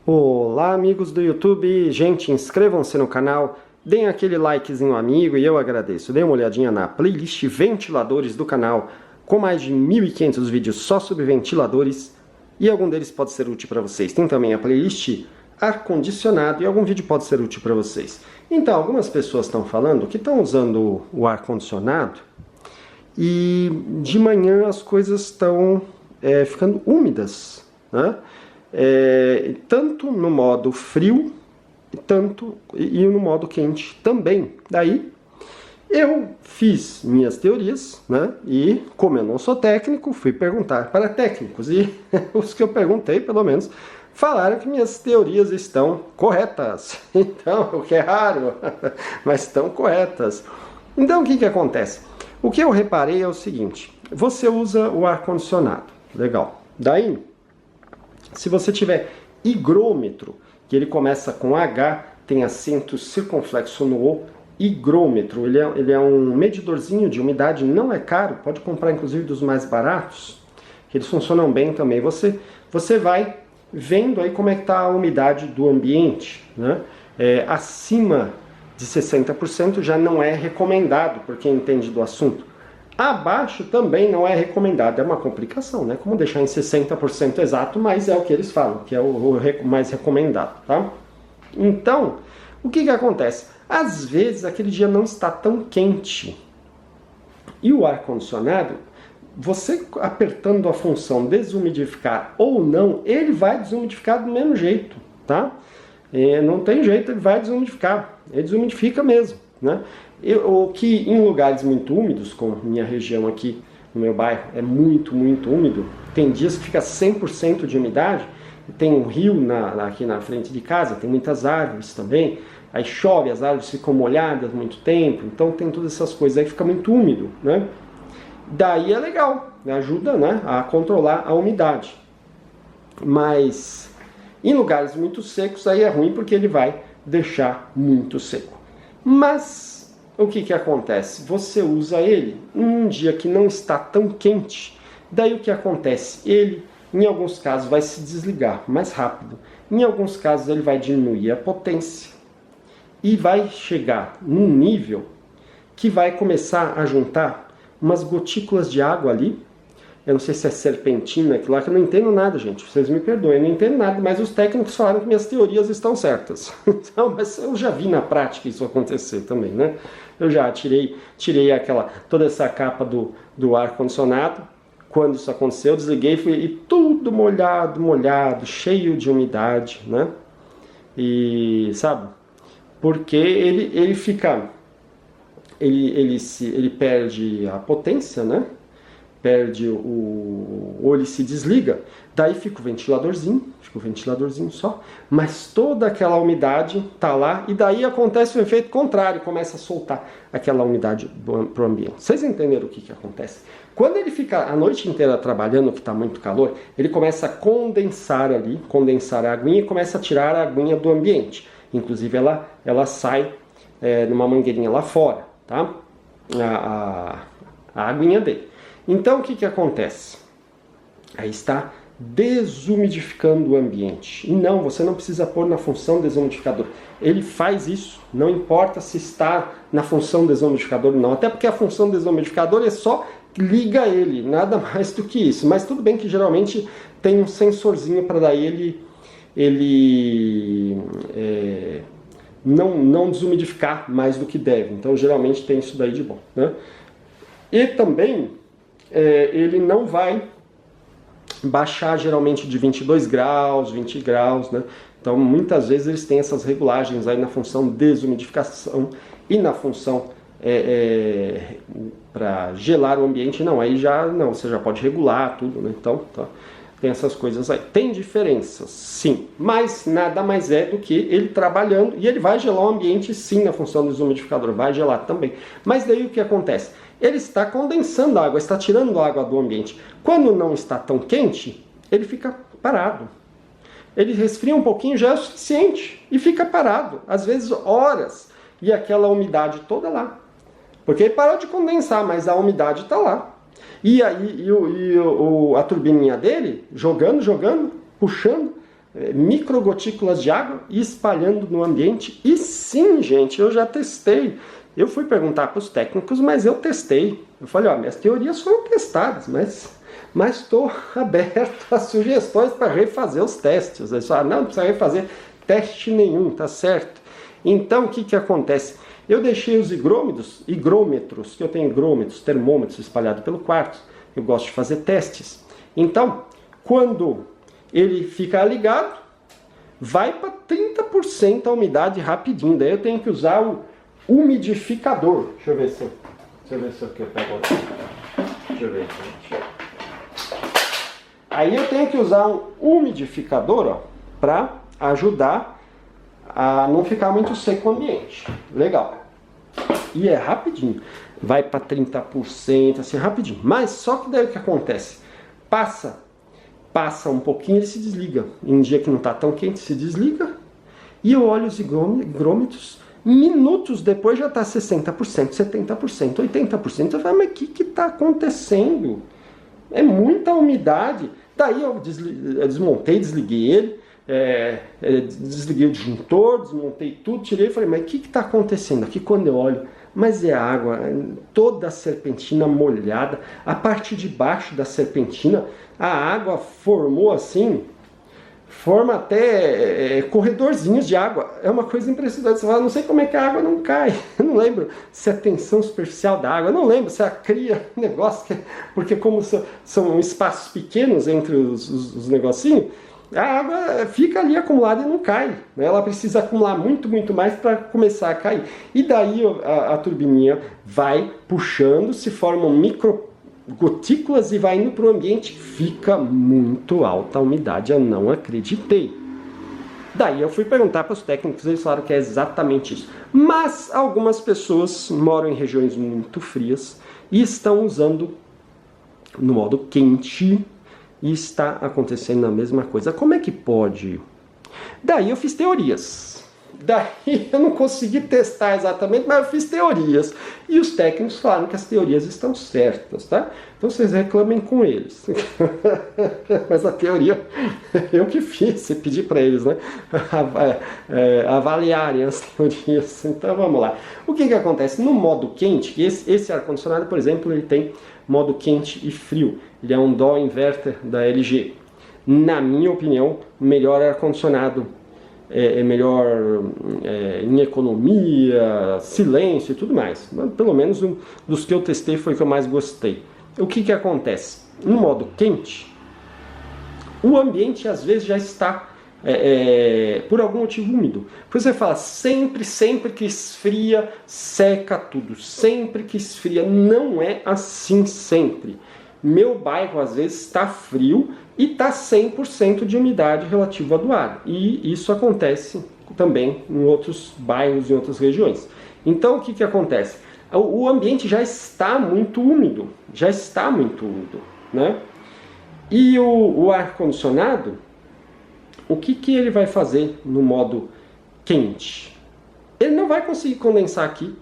Olá, amigos do YouTube. Gente, inscrevam-se no canal, deem aquele likezinho amigo e eu agradeço. Dê uma olhadinha na playlist Ventiladores do canal, com mais de 1.500 vídeos só sobre ventiladores e algum deles pode ser útil para vocês. Tem também a playlist Ar-condicionado e algum vídeo pode ser útil para vocês. Então, algumas pessoas estão falando que estão usando o ar-condicionado e de manhã as coisas estão ficando úmidas, né? Tanto no modo frio e no modo quente também. Daí eu fiz minhas teorias, né? E como eu não sou técnico, fui perguntar para técnicos e os que eu perguntei, pelo menos, falaram que minhas teorias estão corretas. Então, o que é raro, mas estão corretas. Então, o que acontece? O que eu reparei é o seguinte: você usa o ar-condicionado, legal. Daí, se você tiver higrômetro, que ele começa com H, tem acento circunflexo no O, higrômetro, ele é um medidorzinho de umidade, não é caro, pode comprar inclusive dos mais baratos, que eles funcionam bem também. Você vai vendo aí como é que está a umidade do ambiente, né? Acima de 60% já não é recomendado, por quem entende do assunto. Abaixo também não é recomendado, é uma complicação, né? Como deixar em 60% exato, mas é o que eles falam, que é o mais recomendado, tá? Então, o que acontece? Às vezes aquele dia não está tão quente e o ar-condicionado, você apertando a função desumidificar ou não, ele vai desumidificar do mesmo jeito, tá? Não tem jeito, ele vai desumidificar, ele desumidifica mesmo, né? O que em lugares muito úmidos, como minha região aqui no meu bairro é muito úmido, tem dias que fica 100% de umidade, tem um rio aqui na frente de casa, tem muitas árvores também, aí chove, as árvores ficam molhadas muito tempo, então tem todas essas coisas aí que fica muito úmido, né? Daí é legal, ajuda, né, a controlar a umidade. Mas em lugares muito secos aí é ruim porque ele vai deixar muito seco. Mas o que acontece? Você usa ele num dia que não está tão quente, daí o que acontece? Ele, em alguns casos, vai se desligar mais rápido, em alguns casos ele vai diminuir a potência e vai chegar num nível que vai começar a juntar umas gotículas de água ali. Eu não sei se é serpentina, aquilo lá, que eu não entendo nada, gente. Vocês me perdoem, eu não entendo nada, mas os técnicos falaram que minhas teorias estão certas. Então, mas eu já vi na prática isso acontecer também, né? Eu já tirei toda essa capa do ar-condicionado. Quando isso aconteceu, eu desliguei e tudo molhado, cheio de umidade, né? E, sabe? Porque ele fica... Ele perde a potência, né? Ou ele se desliga, daí fica o ventiladorzinho só, mas toda aquela umidade tá lá, e daí acontece o efeito contrário, começa a soltar aquela umidade pro ambiente. Vocês entenderam o que acontece? Quando ele fica a noite inteira trabalhando, que está muito calor, ele começa a condensar a aguinha e começa a tirar a aguinha do ambiente. Inclusive ela sai numa mangueirinha lá fora, tá? A aguinha dele. Então o que acontece? Aí está desumidificando o ambiente. E não, você não precisa pôr na função desumidificador. Ele faz isso, não importa se está na função desumidificador ou não. Até porque a função desumidificador é só liga ele, nada mais do que isso. Mas tudo bem que geralmente tem um sensorzinho para daí ele não desumidificar mais do que deve. Então geralmente tem isso daí de bom, né? E também ele não vai baixar geralmente de 22 graus, 20 graus, né? Então muitas vezes eles têm essas regulagens aí na função desumidificação e na função para gelar o ambiente, não, aí já não, você já pode regular tudo, né? Então tem essas coisas aí. Tem diferenças, sim, mas nada mais é do que ele trabalhando, e ele vai gelar o ambiente sim na função do desumidificador, vai gelar também. Mas daí o que acontece? Ele está condensando a água, está tirando a água do ambiente. Quando não está tão quente, ele fica parado. Ele resfria um pouquinho, já é o suficiente, e fica parado, às vezes horas, e aquela umidade toda lá. Porque ele parou de condensar, mas a umidade está lá. E aí a turbininha dele, jogando, puxando, microgotículas de água e espalhando no ambiente. E sim, gente, eu já testei. Eu fui perguntar para os técnicos, mas eu testei. Eu falei, ó, minhas teorias foram testadas, mas estou aberto a sugestões para refazer os testes. Eles falaram, não precisa refazer teste nenhum, tá certo? Então, o que acontece? Eu deixei os higrômetros, que eu tenho higrômetros, termômetros espalhados pelo quarto. Eu gosto de fazer testes. Então, quando ele fica ligado, vai para 30% a umidade rapidinho. Daí eu tenho que usar o umidificador. Deixa eu ver se eu pego aqui. Deixa eu ver, gente. Aí eu tenho que usar um umidificador para ajudar a não ficar muito seco o ambiente. Legal. E é rapidinho. Vai para 30%, assim, rapidinho. Mas só que daí o que acontece? Passa um pouquinho, ele se desliga. Em um dia que não está tão quente, se desliga. E eu olho os higrômetros, minutos depois já está 60%, 70%, 80%. Eu falo, mas o que está acontecendo? É muita umidade. Daí eu desmontei, desliguei ele, desliguei o disjuntor, desmontei tudo, tirei e falei, mas o que está acontecendo aqui? Quando eu olho, mas é água, toda a serpentina molhada, a parte de baixo da serpentina, a água formou assim, forma até corredorzinhos de água. É uma coisa impressionante. Você fala, não sei como é que a água não cai. Eu não lembro se é a tensão superficial da água. Eu não lembro se ela cria negócio. Porque como são espaços pequenos entre os negocinhos, a água fica ali acumulada e não cai. Ela precisa acumular muito, muito mais para começar a cair. E daí a turbininha vai puxando, se formam microgotículas e vai indo para o ambiente. Fica muito alta a umidade, eu não acreditei. Daí eu fui perguntar para os técnicos, eles falaram que é exatamente isso. Mas algumas pessoas moram em regiões muito frias e estão usando no modo quente e está acontecendo a mesma coisa. Como é que pode? Daí eu fiz teorias. Daí eu não consegui testar exatamente, mas eu fiz teorias. E os técnicos falaram que as teorias estão certas, tá? Então vocês reclamem com eles. Mas a teoria eu que fiz, eu pedi para eles, né? Avaliarem as teorias. Então vamos lá. O que acontece? No modo quente, esse ar-condicionado, por exemplo, ele tem modo quente e frio. Ele é um DO inverter da LG. Na minha opinião, o melhor ar-condicionado é melhor em economia, silêncio e tudo mais. Pelo menos dos que eu testei foi o que eu mais gostei. O que acontece? No modo quente, o ambiente às vezes já está por algum motivo úmido. Por isso você fala, sempre que esfria, seca tudo. Sempre que esfria, não é assim sempre. Meu bairro às vezes está frio e está 100% de umidade relativa do ar. E isso acontece também em outros bairros, em outras regiões. Então o que acontece? O ambiente já está muito úmido, né? E o ar-condicionado, o que ele vai fazer no modo quente? Ele não vai conseguir condensar aqui.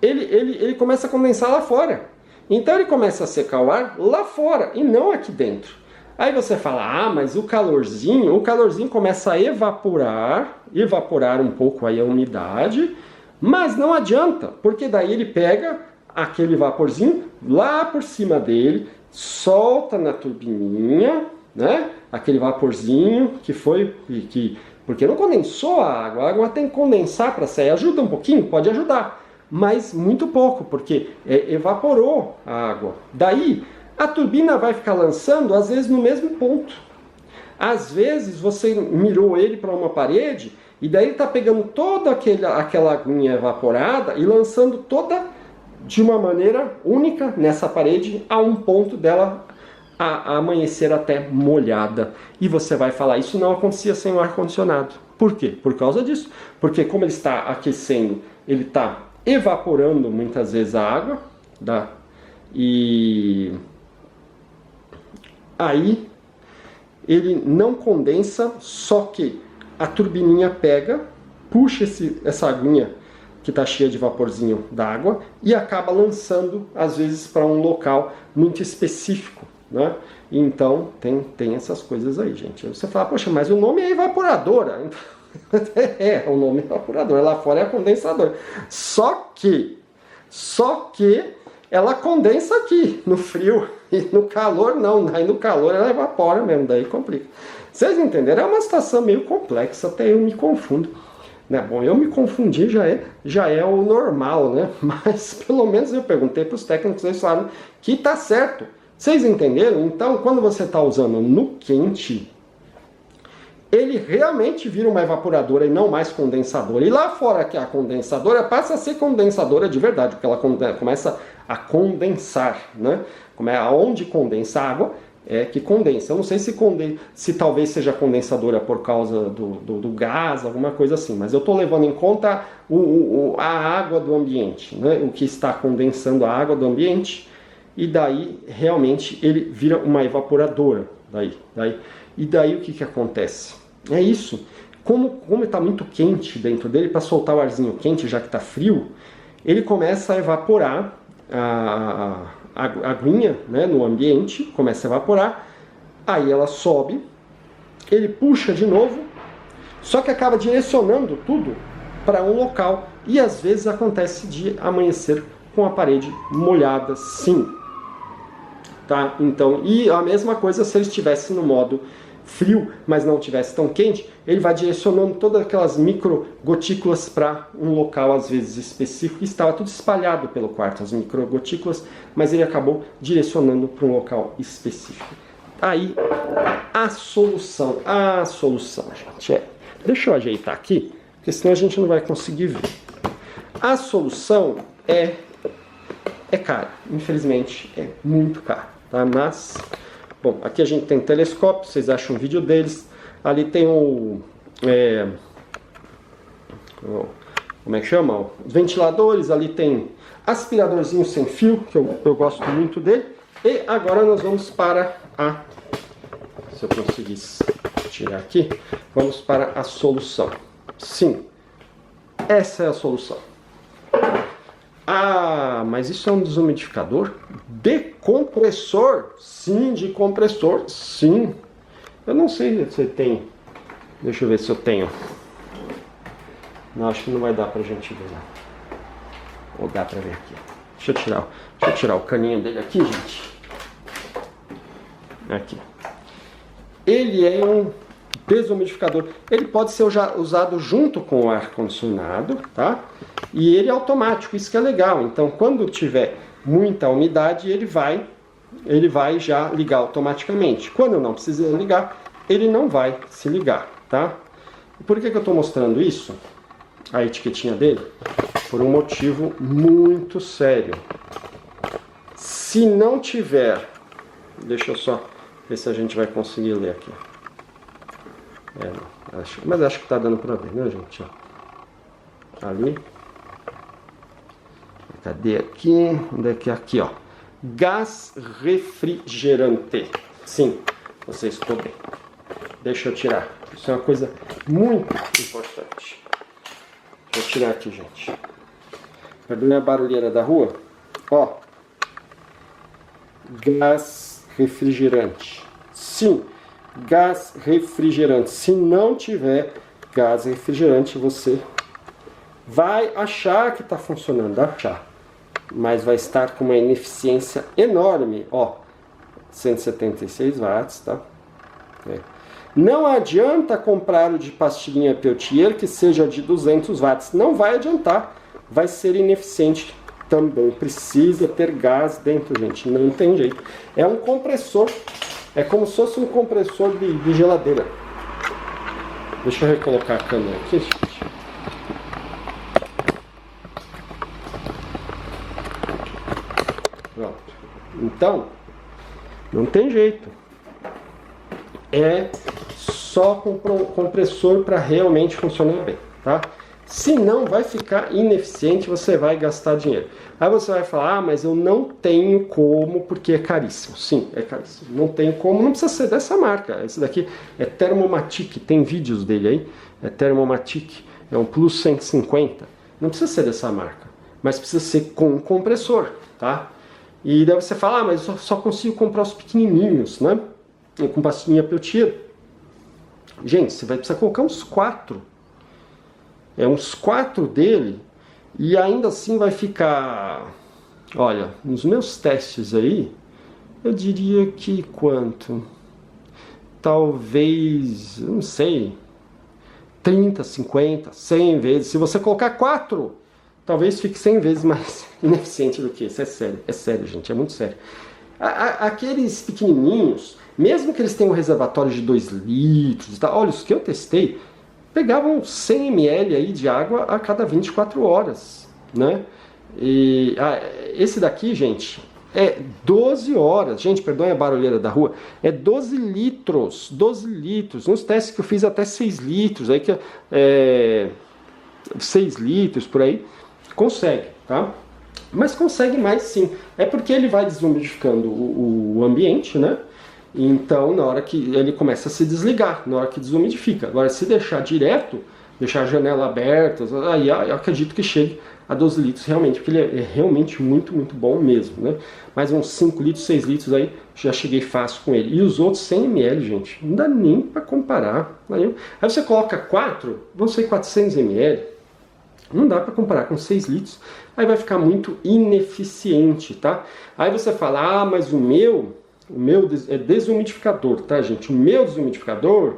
Ele começa a condensar lá fora. Então ele começa a secar o ar lá fora e não aqui dentro. Aí você fala, mas o calorzinho começa a evaporar um pouco aí a umidade, mas não adianta, porque daí ele pega aquele vaporzinho lá por cima dele, solta na turbininha, né? Aquele vaporzinho porque não condensou a água tem que condensar para sair. Ajuda um pouquinho? Pode ajudar. Mas muito pouco, porque evaporou a água. Daí, a turbina vai ficar lançando, às vezes, no mesmo ponto. Às vezes, você mirou ele para uma parede, e daí ele está pegando toda aquela aguinha evaporada e lançando toda de uma maneira única nessa parede, a um ponto dela a amanhecer até molhada. E você vai falar, isso não acontecia sem o ar-condicionado. Por quê? Por causa disso. Porque como ele está aquecendo, ele está evaporando muitas vezes a água, e aí ele não condensa, só que a turbininha pega, puxa essa aguinha que está cheia de vaporzinho d'água e acaba lançando, às vezes, para um local muito específico né? Então tem essas coisas aí, gente. Aí você fala, poxa, mas o nome é evaporadora. O nome é evaporadora, lá fora é condensadora. Só que ela condensa aqui, no frio, e no calor não. Aí no calor ela evapora mesmo, daí complica. Vocês entenderam? É uma situação meio complexa, até eu me confundo. Né? Bom, eu me confundi já é o normal, né? Mas pelo menos eu perguntei para os técnicos, eles falaram que tá certo. Vocês entenderam? Então, quando você está usando no quente, ele realmente vira uma evaporadora e não mais condensadora. E lá fora que a condensadora passa a ser condensadora de verdade, porque ela começa a condensar, né? Onde condensa a água é que condensa. Eu não sei se talvez seja condensadora por causa do gás, alguma coisa assim, mas eu estou levando em conta a água do ambiente, né? O que está condensando a água do ambiente, e daí realmente ele vira uma evaporadora. E daí o que acontece? É isso. Como está muito quente dentro dele, para soltar o arzinho quente, já que está frio, ele começa a evaporar a aguinha, né, no ambiente, começa a evaporar, aí ela sobe, ele puxa de novo, só que acaba direcionando tudo para um local, e às vezes acontece de amanhecer com a parede molhada, sim. Tá? Então, e a mesma coisa se ele estivesse no modo frio, mas não estivesse tão quente, ele vai direcionando todas aquelas micro gotículas para um local às vezes específico, e estava tudo espalhado pelo quarto, as micro gotículas, mas ele acabou direcionando para um local específico. Aí, a solução, gente, deixa eu ajeitar aqui, porque senão a gente não vai conseguir ver. A solução é cara, infelizmente é muito cara, tá? Mas, bom, aqui a gente tem telescópio, vocês acham um vídeo deles, ali tem como é que chama? Os ventiladores, ali tem aspiradorzinho sem fio, que eu gosto muito dele, e agora nós vamos para se eu conseguisse tirar aqui, vamos para a solução. Sim, essa é a solução. Ah, mas isso é um desumidificador? De compressor? Sim, de compressor, sim. Eu não sei se tem. Deixa eu ver se eu tenho. Não, acho que não vai dar pra gente ver. Ou dá pra ver aqui. Deixa eu tirar o caninho dele aqui, gente. Aqui. Ele é um desumidificador. Ele pode ser usado junto com o ar-condicionado, tá? E ele é automático, isso que é legal. Então, quando tiver muita umidade, ele vai já ligar automaticamente. Quando não precisa ligar, ele não vai se ligar, tá? Por que eu estou mostrando isso? A etiquetinha dele? Por um motivo muito sério. Se não tiver... Deixa eu só ver se a gente vai conseguir ler aqui. Mas acho que está dando para ver, né, gente? Ali. Cadê aqui? Onde é que é aqui, ó? Gás refrigerante. Sim, você escutou bem. Deixa eu tirar. Isso é uma coisa muito importante. Deixa eu tirar aqui, gente. Perdão a barulheira da rua. Ó. Gás refrigerante. Sim, gás refrigerante. Se não tiver gás refrigerante, você vai achar que está funcionando, mas vai estar com uma ineficiência enorme, ó, 176 watts, tá? Não adianta comprar o de pastilhinha Peltier que seja de 200 watts, não vai adiantar, vai ser ineficiente também, precisa ter gás dentro, gente, não tem jeito. É um compressor, é como se fosse um compressor de geladeira. Deixa eu recolocar a câmera aqui, gente. Pronto. Então, não tem jeito. É só com compressor para realmente funcionar bem, tá? Se não, vai ficar ineficiente, você vai gastar dinheiro. Aí você vai falar, mas eu não tenho como, porque é caríssimo. Sim, é caríssimo. Não tem como, não precisa ser dessa marca. Esse daqui é Thermomatic, tem vídeos dele aí. É Thermomatic, é um Plus 150. Não precisa ser dessa marca, mas precisa ser com compressor, tá? E daí você fala, mas eu só consigo comprar os pequenininhos, né? Com pastinha Peltier. Gente, você vai precisar colocar uns 4. Uns 4 dele, e ainda assim vai ficar... Olha, nos meus testes aí, eu diria que quanto? Talvez, não sei, 30, 50, 100 vezes. Se você colocar 4, talvez fique 100 vezes mais ineficiente do que isso. É sério, gente, é muito sério. Aqueles pequenininhos, mesmo que eles tenham um reservatório de 2 litros, tá? Olha, os que eu testei, pegavam 100 ml aí de água a cada 24 horas, né? E esse daqui, gente, é 12 horas. Gente, perdoem a barulheira da rua. É 12 litros. 12 litros. Nos testes que eu fiz até 6 litros. Aí que 6 litros por aí. Consegue, tá? Mas consegue mais sim. É porque ele vai desumidificando o ambiente, né? Então, na hora que ele começa a se desligar, na hora que desumidifica. Agora, se deixar direto, deixar a janela aberta, aí eu acredito que chegue a 12 litros realmente, porque ele é realmente muito, muito bom mesmo, né? Mais uns 5 litros, 6 litros aí, já cheguei fácil com ele. E os outros 100 ml, gente, não dá nem para comparar. Aí você coloca 4, vão ser 400 ml. Não dá para comparar com 6 litros. Aí vai ficar muito ineficiente, tá? Aí você fala, ah, mas o meu é desumidificador, tá, gente? O meu desumidificador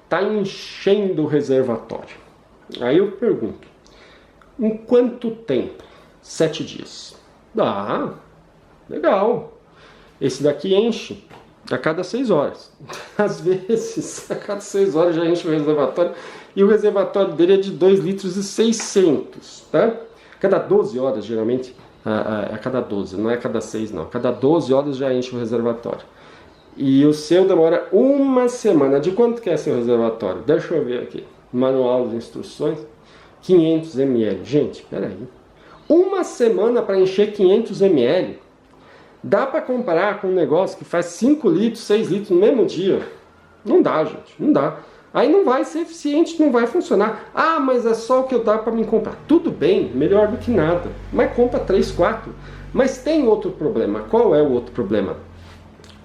tá enchendo o reservatório. Aí eu pergunto, em quanto tempo? 7 dias. Ah, legal. Esse daqui enche a cada 6 horas. Às vezes, a cada 6 horas já enche o reservatório. E o reservatório dele é de 2 litros e 600, tá? Cada 12 horas, geralmente, a cada 12, não é a cada 6 não. A cada 12 horas já enche o reservatório. E o seu demora 1 semana. De quanto que é seu reservatório? Deixa eu ver aqui. Manual de instruções. 500 ml. Gente, peraí. 1 semana para encher 500 ml. Dá para comparar com um negócio que faz 5 litros, 6 litros no mesmo dia? Não dá, gente. Não dá. Aí não vai ser eficiente, não vai funcionar. Ah, mas é só o que eu dá para me comprar. Tudo bem, melhor do que nada. Mas compra 3, 4. Mas tem outro problema. Qual é o outro problema?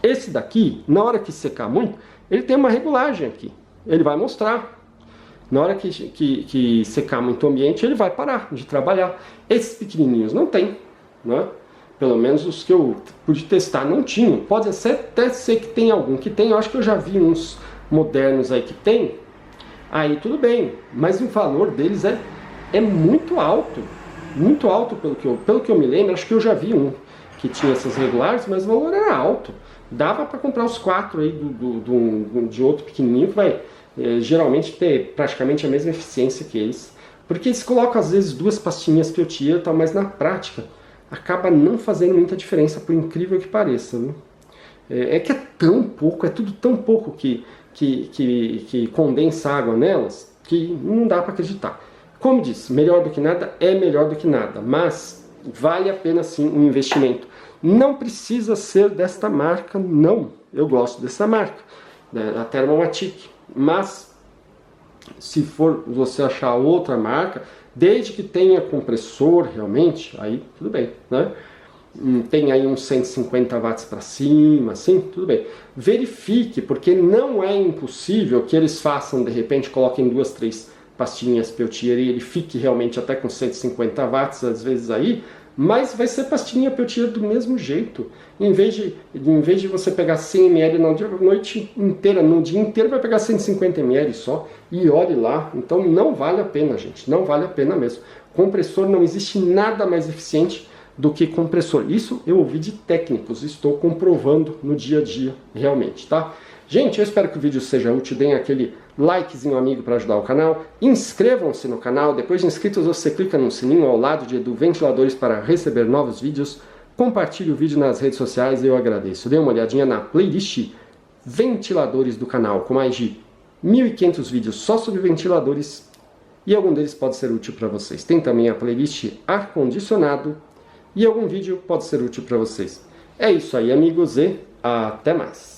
Esse daqui, na hora que secar muito, ele tem uma regulagem aqui. Ele vai mostrar. Na hora que secar muito o ambiente, ele vai parar de trabalhar. Esses pequenininhos não tem, né? Pelo menos os que eu pude testar não tinham. Pode até ser que tem algum que tem. Eu acho que eu já vi uns modernos aí que tem. Aí tudo bem. Mas o valor deles é muito alto. Muito alto pelo que eu me lembro. Acho que eu já vi um que tinha essas regulares, mas o valor era alto. Dava para comprar os 4 aí de outro pequenininho que vai... geralmente ter praticamente a mesma eficiência que eles, porque eles colocam às vezes 2 pastinhas Peltier, tal, mas na prática acaba não fazendo muita diferença, por incrível que pareça, né? É que é tão pouco, é tudo tão pouco que condensa água nelas, que não dá para acreditar. Como disse, melhor do que nada é melhor do que nada, mas vale a pena sim um investimento. Não precisa ser desta marca, não. Eu gosto dessa marca, a Thermomatic. Mas, se for você achar outra marca, desde que tenha compressor realmente, aí tudo bem, né? Tem aí uns 150 watts para cima, assim, tudo bem. Verifique, porque não é impossível que eles façam, de repente, coloquem 2, 3 pastinhas Peltier e ele fique realmente até com 150 watts, às vezes aí, mas vai ser pastinha Peltier do mesmo jeito. Em vez de você pegar 100 ml na noite inteira, no dia inteiro vai pegar 150 ml só, e olhe lá. Então não vale a pena, gente, não vale a pena mesmo. Compressor, não existe nada mais eficiente do que compressor. Isso eu ouvi de técnicos, estou comprovando no dia a dia, realmente, tá? Gente, eu espero que o vídeo seja útil, deem aquele likezinho amigo para ajudar o canal, inscrevam-se no canal, depois de inscritos você clica no sininho ao lado do Ventiladores para receber novos vídeos, compartilhe o vídeo nas redes sociais e eu agradeço. Dê uma olhadinha na playlist Ventiladores do canal, com mais de 1.500 vídeos só sobre ventiladores e algum deles pode ser útil para vocês. Tem também a playlist Ar-Condicionado e algum vídeo pode ser útil para vocês. É isso aí, amigos, e até mais!